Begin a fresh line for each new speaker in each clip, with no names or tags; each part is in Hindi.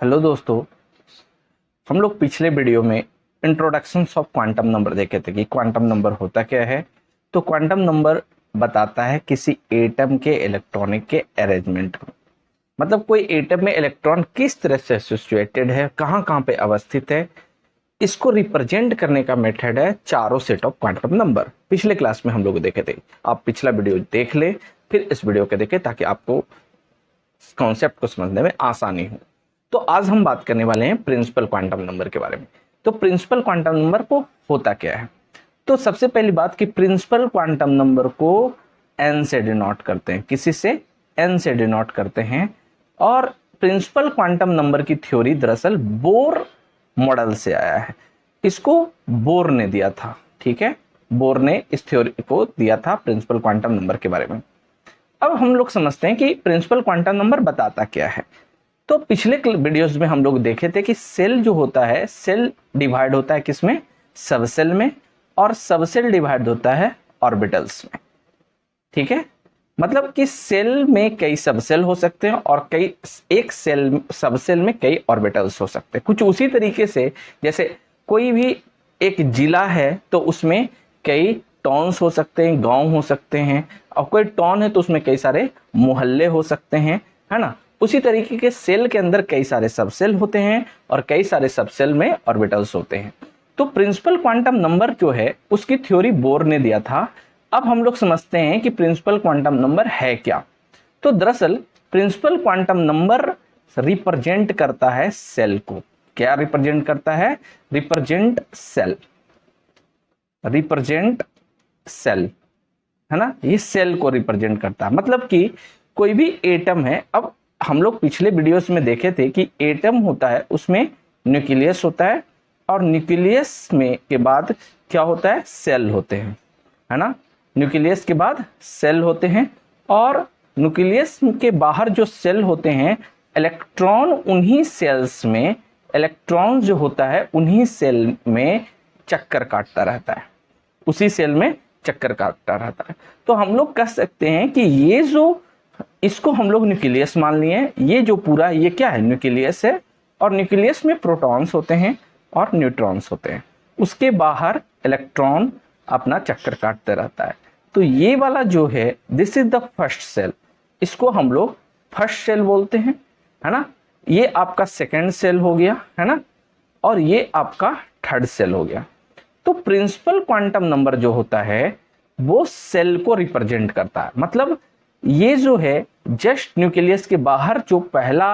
हेलो दोस्तों। हम लोग पिछले वीडियो में इंट्रोडक्शन ऑफ क्वांटम नंबर देखे थे कि क्वांटम नंबर होता क्या है। तो क्वांटम नंबर बताता है किसी एटम के इलेक्ट्रॉनिक के अरेंजमेंट को, मतलब कोई एटम में इलेक्ट्रॉन किस तरह से सिचुएटेड है, कहाँ कहाँ पे अवस्थित है। इसको रिप्रेजेंट करने का मेथड है चारों सेट ऑफ क्वांटम नंबर। पिछले क्लास में हम लोग देखे थे, आप पिछला वीडियो देख ले फिर इस वीडियो को देखें ताकि आपको कॉन्सेप्ट को समझने में आसानी हो। तो आज हम बात करने वाले हैं प्रिंसिपल क्वांटम नंबर के बारे में। तो प्रिंसिपल क्वांटम नंबर को होता क्या है। तो सबसे पहली बात कि प्रिंसिपल क्वांटम नंबर को एन से डिनोट करते हैं, किसी से एन से डिनोट करते हैं। और प्रिंसिपल क्वांटम नंबर की थ्योरी दरअसल बोर मॉडल से आया है। इसको बोर ने दिया था, ठीक है। बोर ने इस थ्योरी को दिया था प्रिंसिपल क्वांटम नंबर के बारे में। अब हम लोग समझते हैं कि प्रिंसिपल क्वांटम नंबर बताता क्या है। तो पिछले वीडियोस में हम लोग देखे थे कि सेल जो होता है, सेल डिवाइड होता है किसमें, सब सेल में, और सब सेल डिवाइड होता है ऑर्बिटल्स में, ठीक है। मतलब कि सेल में कई सब सेल हो सकते हैं और कई एक सेल सब सेल में कई ऑर्बिटल्स हो सकते हैं। कुछ उसी तरीके से जैसे कोई भी एक जिला है तो उसमें कई टाउन्स हो सकते हैं, गांव हो सकते हैं, और कोई टाउन है तो उसमें कई सारे मोहल्ले हो सकते हैं, है ना। उसी तरीके के सेल के अंदर कई सारे सब सेल होते हैं और कई सारे सब सेल में ऑर्बिटल्स होते हैं। तो प्रिंसिपल क्वांटम नंबर जो है उसकी थ्योरी बोर ने दिया था। अब हम लोग समझते हैं कि प्रिंसिपल क्वांटम नंबर है क्या। तो दरअसल प्रिंसिपल क्वांटम नंबर रिप्रेजेंट करता है सेल को। क्या रिप्रेजेंट करता है? रिप्रेजेंट सेल, रिप्रेजेंट सेल, है ना। ये सेल को रिप्रेजेंट करता है। मतलब कि कोई भी एटम है, अब हम लोग पिछले वीडियोस में देखे थे कि एटम होता है उसमें न्यूक्लियस होता है, और न्यूक्लियस में के बाद क्या होता है, सेल होते हैं, है ना। न्यूक्लियस के बाद सेल होते हैं, और न्यूक्लियस के बाहर जो सेल होते हैं, इलेक्ट्रॉन उन्हीं सेल्स में, इलेक्ट्रॉन जो होता है उन्हीं सेल में चक्कर काटता रहता है, उसी सेल में चक्कर काटता रहता है। तो हम लोग कह सकते हैं कि ये जो, इसको हम लोग न्यूक्लियस मान लिए हैं, ये जो पूरा ये क्या है, न्यूक्लियस है। और न्यूक्लियस में प्रोटॉन्स होते हैं और न्यूट्रॉन्स होते हैं, उसके बाहर इलेक्ट्रॉन अपना चक्कर काटते रहता है। तो ये वाला जो है, this is the first cell, इसको हम लोग फर्स्ट सेल बोलते हैं, है ना। ये आपका सेकेंड सेल हो गया, है ना, और ये आपका थर्ड सेल हो गया। तो प्रिंसिपल क्वांटम नंबर जो होता है वो सेल को रिप्रेजेंट करता है। मतलब ये जो है जस्ट न्यूक्लियस के बाहर जो पहला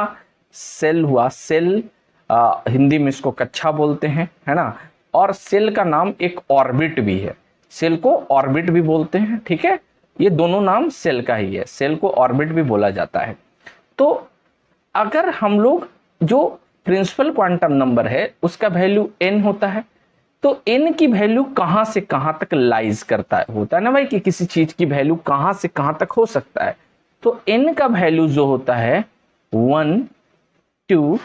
सेल हुआ, सेल हिंदी में इसको कक्षा बोलते हैं, है ना। और सेल का नाम एक ऑर्बिट भी है, सेल को ऑर्बिट भी बोलते हैं, ठीक है। ये दोनों नाम सेल का ही है, सेल को ऑर्बिट भी बोला जाता है। तो अगर हम लोग जो प्रिंसिपल क्वांटम नंबर है उसका वैल्यू n होता है, तो n की वैल्यू कहां से कहां तक लाइज करता है, होता है ना भाई कि किसी चीज की वैल्यू कहां से कहां तक हो सकता है। तो n का वैल्यू जो होता है 1 2,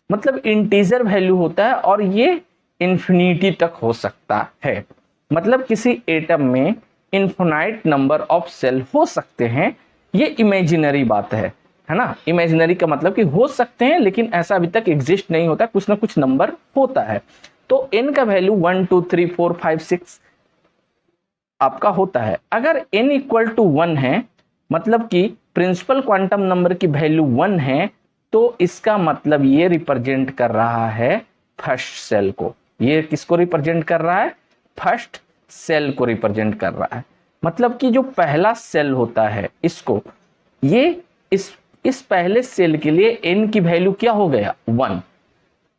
मतलब इंटीजर वैल्यू होता है, और ये इंफिनिटी तक हो सकता है। मतलब किसी एटम में इनफिनाइट नंबर ऑफ सेल हो सकते हैं। ये इमेजिनरी बात है ना। इमेजिनरी का मतलब कि हो सकते हैं लेकिन ऐसा अभी तक एग्जिस्ट नहीं होता, कुछ ना कुछ नंबर होता है। तो n का वैल्यू 1 2 3 4 5 6 आपका होता है। अगर n इक्वल टू 1 है, मतलब कि प्रिंसिपल क्वांटम नंबर की वैल्यू 1 है, तो इसका मतलब ये रिप्रेजेंट कर रहा है फर्स्ट सेल को। ये किसको रिप्रेजेंट कर रहा है? फर्स्ट सेल को रिप्रेजेंट कर रहा है। मतलब कि जो पहला सेल होता है इसको, ये इस पहले सेल के लिए n की वैल्यू क्या हो गया, 1।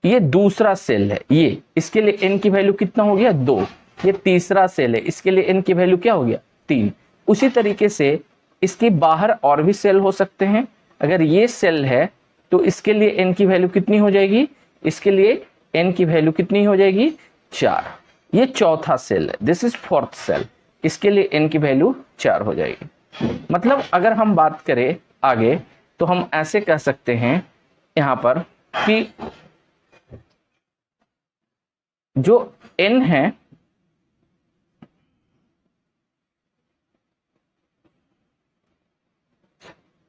ये दूसरा सेल है, ये इसके लिए n की वैल्यू कितना हो गया, 2। ये तीसरा सेल है, इसके लिए n की वैल्यू क्या हो गया, 3। उसी तरीके से इसके बाहर और भी सेल हो सकते हैं। अगर ये सेल है तो इसके लिए n की वैल्यू कितनी हो जाएगी, इसके लिए n की वैल्यू कितनी हो जाएगी, 4। ये चौथा सेल है, दिस इज फोर्थ सेल, इसके लिए n की वैल्यू 4 हो जाएगी। मतलब अगर हम बात करें आगे तो हम ऐसे कह सकते हैं यहां पर कि जो n है,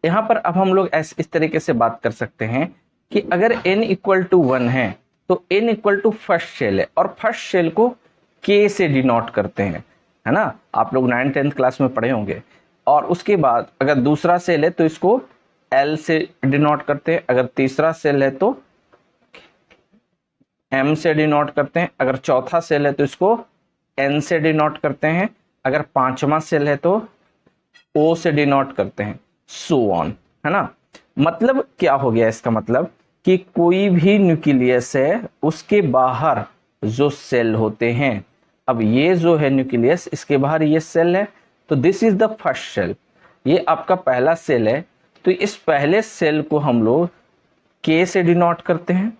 यहां पर अब हम लोग इस तरीके से बात कर सकते हैं कि अगर n इक्वल टू 1 है तो n equal to first cell है, और फर्स्ट सेल को k से डिनोट करते हैं, है ना, आप लोग 9th-10th क्लास में पढ़े होंगे। और उसके बाद अगर दूसरा सेल है तो इसको l से डिनोट करते हैं, अगर तीसरा सेल है तो m से डिनोट करते हैं, अगर चौथा सेल है तो इसको n से डिनोट करते हैं, अगर पांचवा सेल है तो o से डिनोट करते हैं, सो ऑन, है ना। मतलब क्या हो गया, इसका मतलब कि कोई भी न्यूक्लियस है उसके बाहर जो सेल होते हैं, अब ये जो है न्यूक्लियस, इसके बाहर ये सेल है, तो this is the first cell, ये आपका पहला सेल है। तो इस पहले सेल को हम लोग k से डिनोट करते हैं,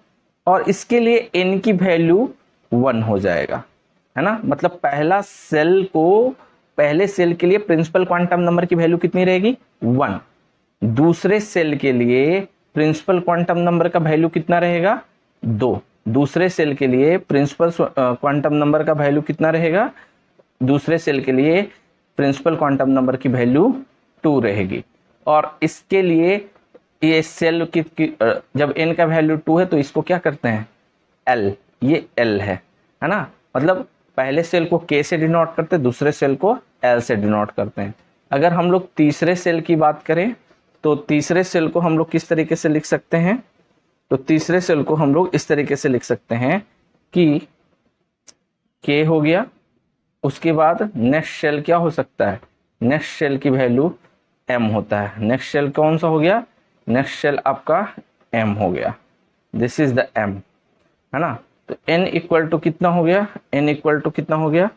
और इसके लिए n की वैल्यू 1 हो जाएगा, है ना। मतलब पहला सेल को, पहले सेल के लिए प्रिंसिपल क्वांटम नंबर की वैल्यू कितनी रहेगी, 1। दूसरे सेल के लिए प्रिंसिपल क्वांटम नंबर का वैल्यू कितना रहेगा, 2। दूसरे सेल के लिए प्रिंसिपल क्वांटम नंबर का वैल्यू कितना रहेगा, दूसरे सेल के लिए प्रिंसिपल क्वांटम नंबर की वैल्यू 2 रहेगी। और इसके लिए ये सेल की जब n का वैल्यू 2 है तो इसको क्या करते हैं, l, ये l है ना। मतलब पहले सेल को k से डिनोट करते हैं, दूसरे सेल को l से डिनोट करते हैं। अगर हम लोग तीसरे सेल की बात करें तो तीसरे सेल को हम लोग किस तरीके से लिख सकते हैं, तो तीसरे सेल को हम लोग इस तरीके से लिख सकते हैं कि k हो गया, उसके बाद नेक्स्ट सेल क्या हो सकता है, नेक्स्ट सेल की वैल्यू m होता है। नेक्स्ट सेल कौन सा हो गया, नेक्स्ट सेल आपका m हो गया, दिस इज द m, है ना। तो n इक्वल टू कितना हो गया, n इक्वल टू कितना हो गया,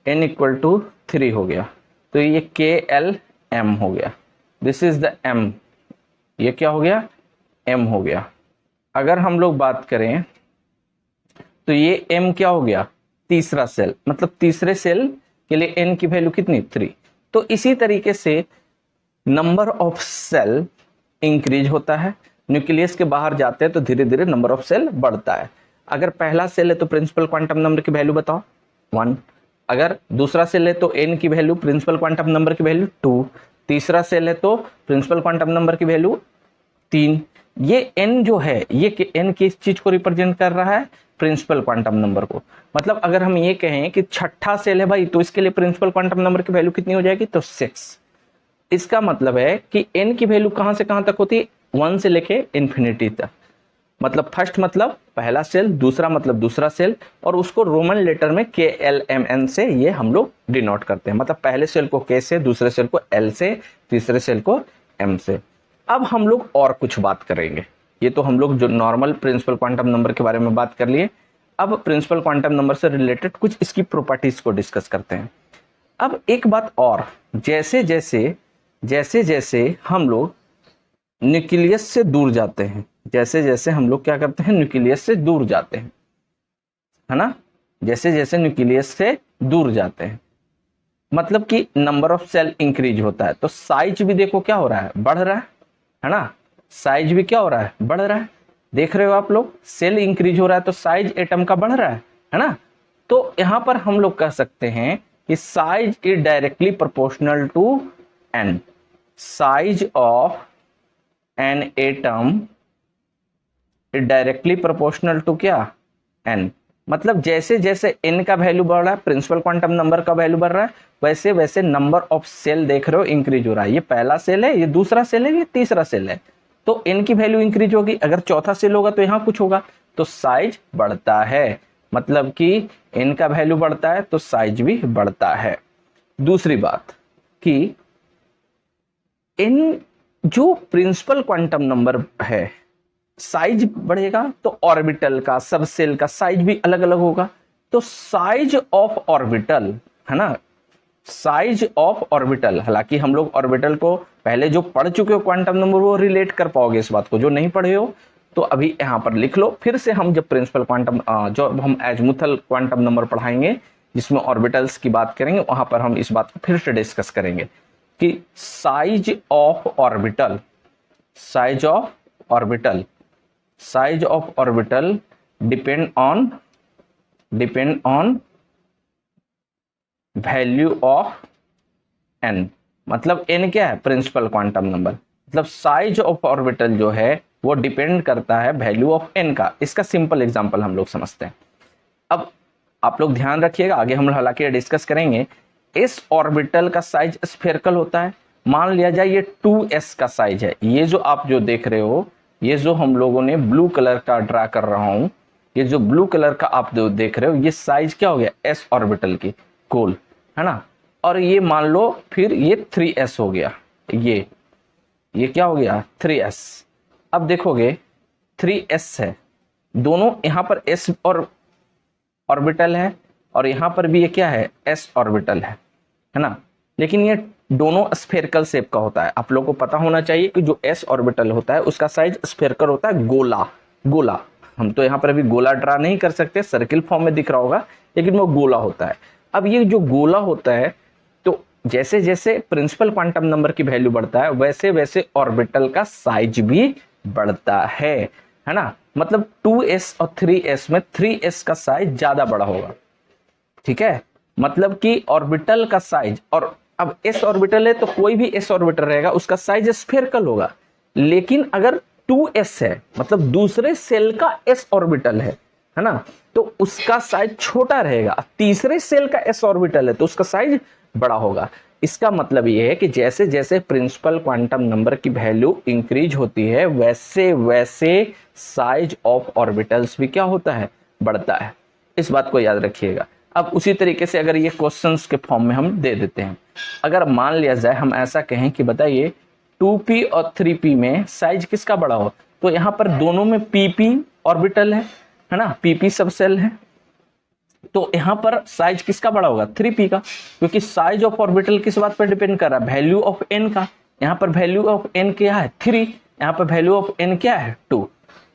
n इक्वल टू 3 हो गया। तो ये KLM हो गया, दिस इज द m, ये क्या हो गया, m हो गया। अगर हम लोग बात करें तो ये m क्या हो गया, तीसरा सेल, मतलब तीसरे सेल के लिए n की वैल्यू कितनी, 3। तो इसी तरीके से नंबर ऑफ सेल इंक्रीज होता है, न्यूक्लियस के बाहर जाते हैं तो धीरे धीरे नंबर ऑफ सेल बढ़ता है। अगर पहला सेल है तो प्रिंसिपल क्वांटम नंबर की वैल्यू बताओ, 1। अगर दूसरा सेल है तो n की वैल्यू, प्रिंसिपल क्वांटम नंबर की वैल्यू 2। तीसरा सेल है तो प्रिंसिपल क्वांटम नंबर की वैल्यू 3। ये n जो है, ये n किस चीज को रिप्रेजेंट कर रहा है, प्रिंसिपल क्वांटम नंबर को। मतलब अगर हम ये कहें कि छठा सेल है भाई, तो इसके लिए प्रिंसिपल क्वांटम नंबर की वैल्यू कितनी हो जाएगी, तो 6। इसका मतलब है कि n की वैल्यू कहां से कहां तक होती है, 1 से लेके इंफिनिटी तक। मतलब फर्स्ट मतलब पहला सेल, दूसरा मतलब दूसरा सेल, और उसको रोमन लेटर में KLMN से ये हम लोग डिनोट करते हैं। मतलब पहले सेल को K से, दूसरे सेल को L से, तीसरे सेल को M से। अब हम लोग और कुछ बात करेंगे, ये तो हम लोग जो नॉर्मल प्रिंसिपल क्वांटम नंबर के बारे में बात कर लिए। अब प्रिंसिपल क्वांटम नंबर से रिलेटेड कुछ इसकी प्रॉपर्टीज को डिस्कस करते हैं। अब एक बात और, जैसे जैसे हम लोग न्यूक्लियस से दूर जाते हैं, जैसे जैसे हम लोग क्या करते हैं, न्यूक्लियस से दूर जाते हैं, है ना, जैसे जैसे न्यूक्लियस से दूर जाते हैं, मतलब कि नंबर ऑफ सेल इंक्रीज होता है, तो साइज भी देखो क्या हो रहा है, बढ़ रहा है ना। साइज भी क्या हो रहा है, बढ़ रहा है। देख रहे हो आप लोग, सेल इंक्रीज हो रहा है तो साइज एटम का बढ़ रहा है ना। तो यहां पर हम लोग कह सकते हैं कि size is directly proportional to n, size of an atom is directly proportional to क्या, n। मतलब जैसे जैसे n का वैल्यू बढ़ रहा है, प्रिंसिपल क्वांटम नंबर का वैल्यू बढ़ रहा है, वैसे वैसे नंबर ऑफ सेल देख रहे हो इंक्रीज हो रहा है। ये पहला सेल है, ये दूसरा सेल है, ये तीसरा सेल है, तो n की वैल्यू इंक्रीज होगी। अगर चौथा सेल होगा तो यहां कुछ होगा, तो साइज बढ़ता है। मतलब कि n का वैल्यू बढ़ता है तो साइज भी बढ़ता है। दूसरी बात कि n जो प्रिंसिपल क्वांटम नंबर है, साइज बढ़ेगा तो ऑर्बिटल का, सब सेल का साइज भी अलग अलग होगा। तो साइज ऑफ ऑर्बिटल, है ना, साइज ऑफ ऑर्बिटल, हालांकि हम लोग ऑर्बिटल को पहले जो पढ़ चुके हो क्वांटम नंबर वो रिलेट कर पाओगे इस बात को, जो नहीं पढ़े हो तो अभी यहां पर लिख लो। फिर से हम जब प्रिंसिपल क्वांटम, जो हम एजमुथल क्वांटम नंबर पढ़ाएंगे जिसमें ऑर्बिटल्स की बात करेंगे, वहां पर हम इस बात को फिर से डिस्कस करेंगे कि size of orbital, size of orbital, size of orbital depend on value of n। मतलब n क्या है, प्रिंसिपल क्वांटम नंबर। मतलब साइज ऑफ ऑर्बिटल जो है वो डिपेंड करता है वैल्यू ऑफ n का। इसका सिंपल एग्जांपल हम लोग समझते हैं। अब आप लोग ध्यान रखिएगा, आगे हम हालांकि डिस्कस करेंगे। इस ऑर्बिटल का साइज स्फेरिकल होता है। मान लिया जाए ये 2s का साइज है। ये जो आप जो देख रहे हो, ये जो हम लोगों ने ब्लू कलर का ड्रा कर रहा हूं, ये जो ब्लू कलर का आप जो देख रहे हो, ये साइज क्या हो गया s ऑर्बिटल की गोल, है ना। और ये मान लो फिर ये 3s हो गया, ये क्या हो गया 3s। अब देखोगे 3s है, दोनों यहां पर s और ऑर्बिटल है और यहां पर भी ये क्या है s ऑर्बिटल है ना। लेकिन ये दोनों स्फेरिकल शेप का होता है। आप लोगों को पता होना चाहिए कि जो s ऑर्बिटल होता है उसका साइज स्फेरिकल होता है, गोला। हम तो यहाँ पर अभी गोला ड्रा नहीं कर सकते, सर्किल फॉर्म में दिख रहा होगा, लेकिन वो गोला होता है। अब ये जो गोला होता है, तो जैसे जैसे प्रिंसिपल क्वांटम नंबर की वैल्यू बढ़ता है वैसे वैसे ऑर्बिटल का साइज भी बढ़ता है ना। मतलब 2s और 3s में 3s का साइज ज्यादा बड़ा होगा, ठीक है। मतलब कि ऑर्बिटल का साइज, और अब s ऑर्बिटल है तो कोई भी s ऑर्बिटल रहेगा उसका साइज स्फेरिकल होगा। लेकिन अगर 2s है, मतलब दूसरे सेल का s ऑर्बिटल है ना, तो उसका साइज छोटा रहेगा। तीसरे सेल का s ऑर्बिटल है तो उसका साइज बड़ा होगा। इसका मतलब ये है कि जैसे जैसे प्रिंसिपल क्वांटम नंबर की वैल्यू इंक्रीज होती है वैसे वैसे साइज ऑफ ऑर्बिटल्स भी क्या होता है, बढ़ता है। इस बात को याद रखिएगा। अब उसी तरीके से अगर ये क्वेश्चंस के फॉर्म में हम दे देते हैं, अगर मान लिया जाए हम ऐसा कहें कि बताइए 2p और 3p में साइज किसका बड़ा हो, तो यहां पर दोनों में pp ऑर्बिटल है ना, pp सब सेल है, तो यहां पर साइज किसका बड़ा होगा 3p का, क्योंकि साइज ऑफ ऑर्बिटल किस बात पर डिपेंड कर रहा है, वैल्यू ऑफ n का। यहां पर वैल्यू ऑफ n क्या है 3, यहां पर वैल्यू ऑफ n क्या है 2।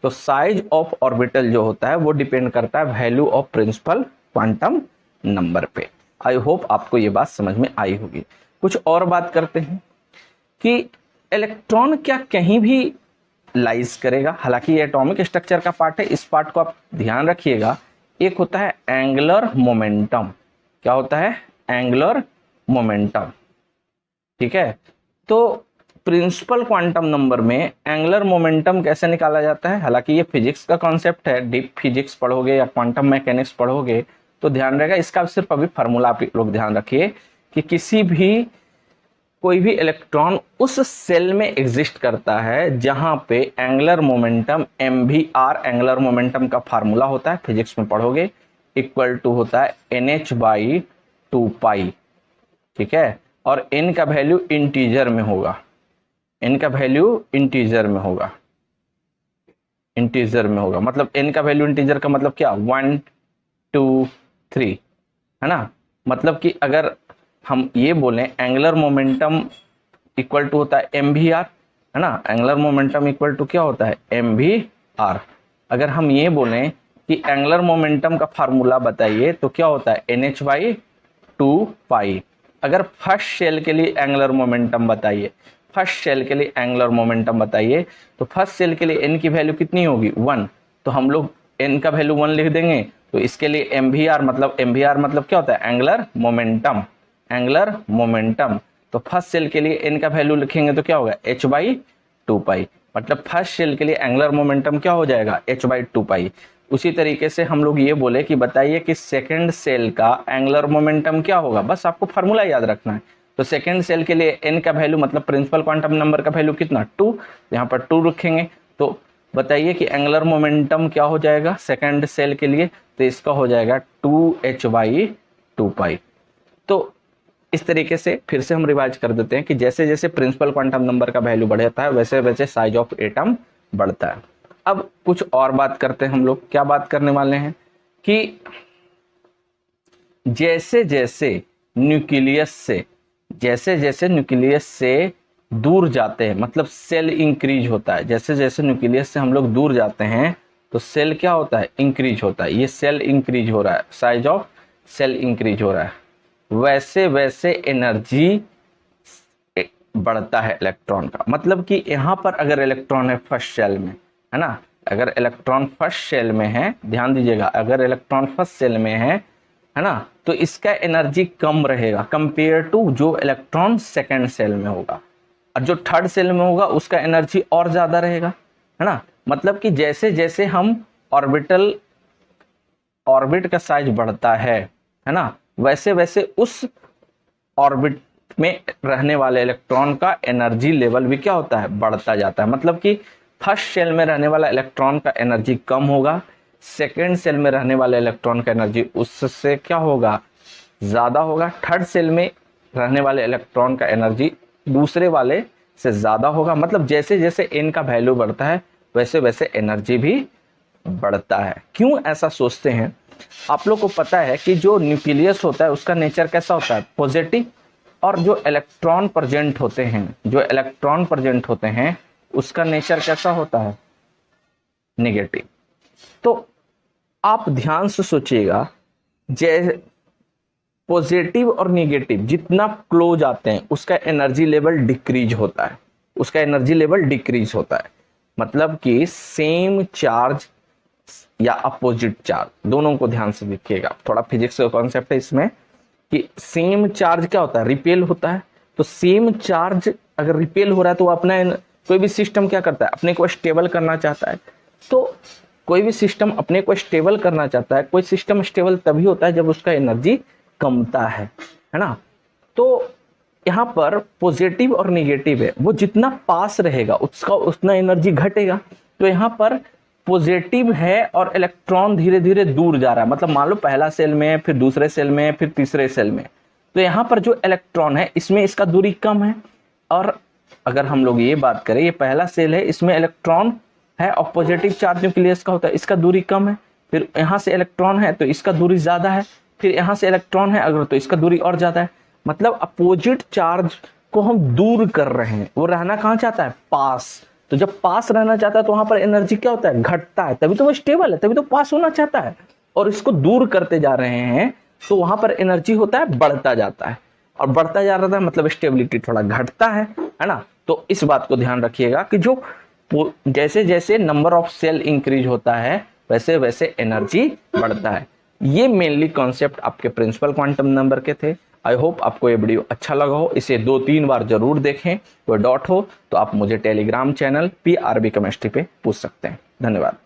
तो साइज ऑफ ऑर्बिटल जो होता है वो डिपेंड करता है value of principal quantum number पे। आई होप आपको ये बात समझ में आई होगी। कुछ और बात करते हैं कि इलेक्ट्रॉन क्या कहीं भी लाइज करेगा। हालांकि ये एटॉमिक स्ट्रक्चर का पार्ट है, इस पार्ट को आप ध्यान रखिएगा। एक होता है एंगुलर मोमेंटम, क्या होता है एंगुलर मोमेंटम, ठीक है। तो प्रिंसिपल क्वांटम नंबर में एंगुलर मोमेंटम कैसे निकाला जाता है, हालांकि ये फिजिक्स का कॉन्सेप्ट है, डीप फिजिक्स पढ़ोगे या क्वांटम मैकेनिक्स पढ़ोगे तो ध्यान रहेगा। इसका सिर्फ अभी फार्मूला आप लोग ध्यान रखिए कि किसी भी कोई भी इलेक्ट्रॉन उस सेल में एग्जिस्ट करता है जहां पे angular momentum mvr, angular momentum का फार्मूला होता है, फिजिक्स में पढ़ोगे, इक्वल टू होता है nh/2π, ठीक है। और n का वैल्यू इंटीजर में होगा, n का वैल्यू इंटीजर में होगा, इंटीजर में होगा। मतलब n का वैल्यू इंटीजर का मतलब क्या 1 2 3, है ना। मतलब कि अगर हम ये बोलें एंगुलर मोमेंटम इक्वल टू होता है mvr, है ना, एंगुलर मोमेंटम इक्वल टू क्या होता है mvr। अगर हम ये बोलें कि एंगुलर मोमेंटम का फार्मूला बताइए तो क्या होता है nh/2π। अगर फर्स्ट शेल के लिए एंगुलर मोमेंटम बताइए, फर्स्ट शेल के लिए एंगुलर मोमेंटम बताइए, तो फर्स्ट शेल के लिए n की वैल्यू कितनी होगी 1, तो हम लोग n का वैल्यू 1 लिख देंगे। तो इसके लिए mvr मतलब क्या होता है एंगुलर मोमेंटम, एंगुलर मोमेंटम। तो फर्स्ट सेल के लिए n का वैल्यू लिखेंगे तो क्या होगा h/2π, मतलब फर्स्ट सेल के लिए एंगुलर मोमेंटम क्या हो जाएगा h/2π। उसी तरीके से हम लोग ये बोले कि बताइए कि सेकंड सेल का एंगुलर मोमेंटम क्या होगा, बस आपको फार्मूला याद रखना है। तो सेकंड सेल के लिए n का वैल्यू मतलब प्रिंसिपल क्वांटम नंबर का वैल्यू कितना 2, यहाँ पर 2 रखेंगे। तो बताइए कि एंगुलर मोमेंटम क्या हो जाएगा सेकंड सेल के लिए, तो इसका हो जाएगा 2h/2π। तो इस तरीके से फिर से हम रिवाइज कर देते हैं कि जैसे जैसे प्रिंसिपल क्वांटम नंबर का वैल्यू बढ़ता है वैसे वैसे साइज ऑफ एटम बढ़ता है। अब कुछ और बात करते हैं हम लोग, क्या बात करने वाले हैं कि जैसे जैसे न्यूक्लियस से दूर जाते हैं, मतलब सेल इंक्रीज होता है, जैसे जैसे न्यूक्लियस से हम लोग दूर जाते हैं तो सेल क्या होता है इंक्रीज होता है। ये सेल इंक्रीज हो रहा है, साइज ऑफ सेल इंक्रीज हो रहा है, वैसे वैसे एनर्जी बढ़ता है इलेक्ट्रॉन का। मतलब कि यहां पर अगर इलेक्ट्रॉन है फर्स्ट सेल में, है ना, अगर इलेक्ट्रॉन फर्स्ट सेल में है, ध्यान दीजिएगा, अगर इलेक्ट्रॉन फर्स्ट सेल में है ना, तो इसका एनर्जी कम रहेगा कंपेयर टू जो इलेक्ट्रॉन सेकंड सेल में होगा, और जो थर्ड सेल में होगा उसका एनर्जी और ज्यादा रहेगा, है ना। मतलब कि जैसे जैसे हम ऑर्बिट का साइज बढ़ता है ना, वैसे वैसे उस ऑर्बिट में रहने वाले इलेक्ट्रॉन का एनर्जी लेवल भी क्या होता है, बढ़ता जाता है। मतलब कि फर्स्ट सेल में रहने वाला इलेक्ट्रॉन का एनर्जी कम होगा, सेकेंड सेल में रहने वाले इलेक्ट्रॉन का एनर्जी उससे क्या होगा, ज्यादा होगा। थर्ड सेल में रहने वाले इलेक्ट्रॉन का एनर्जी दूसरे वाले से ज्यादा होगा। मतलब जैसे जैसे n का वैल्यू बढ़ता है वैसे वैसे एनर्जी भी बढ़ता है। क्यों ऐसा सोचते हैं, आप लोग को पता है कि जो न्यूक्लियस होता है उसका नेचर कैसा होता है, पॉजिटिव। और जो इलेक्ट्रॉन प्रेजेंट होते हैं उसका नेचर कैसा होता है, नेगेटिव। तो आप ध्यान से सोचिएगा, जैसे पॉजिटिव और नेगेटिव जितना क्लोज आते हैं उसका एनर्जी लेवल डिक्रीज होता है। मतलब कि सेम चार्ज या अपोजिट चार्ज, दोनों को ध्यान से देखिएगा, थोड़ा फिजिक्स का कॉन्सेप्ट है इसमें कि सेम चार्ज क्या होता है, रिपेल होता है। तो सेम चार्ज अगर रिपेल हो रहा है तो अपना कोई भी सिस्टम क्या करता है, अपने को स्टेबल करना चाहता है। तो कोई भी सिस्टम अपने को स्टेबल करना चाहता है, कोई सिस्टम स्टेबल तभी होता है जब उसका एनर्जी कमता है ना। तो यहाँ पर पॉजिटिव और नेगेटिव है, वो जितना पास रहेगा उसका उतना एनर्जी घटेगा। तो यहाँ पर पॉजिटिव है और इलेक्ट्रॉन धीरे धीरे दूर जा रहा है। मतलब मान लो पहला सेल में, फिर दूसरे सेल में, फिर तीसरे सेल में, तो यहाँ पर जो इलेक्ट्रॉन है इसमें इसका दूरी कम है। और अगर हम लोग ये बात करें, ये पहला सेल है, इसमें इलेक्ट्रॉन है और पॉजिटिव चार्ज न्यूक्लियस का होता है, इसका दूरी कम है। फिर यहाँ से इलेक्ट्रॉन है तो इसका दूरी ज्यादा है, फिर यहाँ से इलेक्ट्रॉन है अगर तो इसका दूरी और ज्यादा है। मतलब अपोजिट चार्ज को हम दूर कर रहे हैं, वो रहना कहाँ चाहता है, पास। तो जब पास रहना चाहता है तो वहां पर एनर्जी क्या होता है, घटता है, तभी तो वो स्टेबल है, तभी तो पास होना चाहता है। और इसको दूर करते जा रहे हैं तो वहां पर एनर्जी होता है, बढ़ता जाता है। और बढ़ता जा रहा था मतलब स्टेबिलिटी थोड़ा घटता है ना। तो इस बात को ध्यान रखिएगा कि जो जैसे जैसे नंबर ऑफ सेल इंक्रीज होता है वैसे वैसे एनर्जी बढ़ता है। ये मेनली कॉन्सेप्ट आपके प्रिंसिपल क्वांटम नंबर के थे। आई होप आपको ये वीडियो अच्छा लगा हो, इसे 2-3 बार जरूर देखें। कोई डाउट हो तो आप मुझे टेलीग्राम चैनल PRB केमिस्ट्री पे पूछ सकते हैं। धन्यवाद।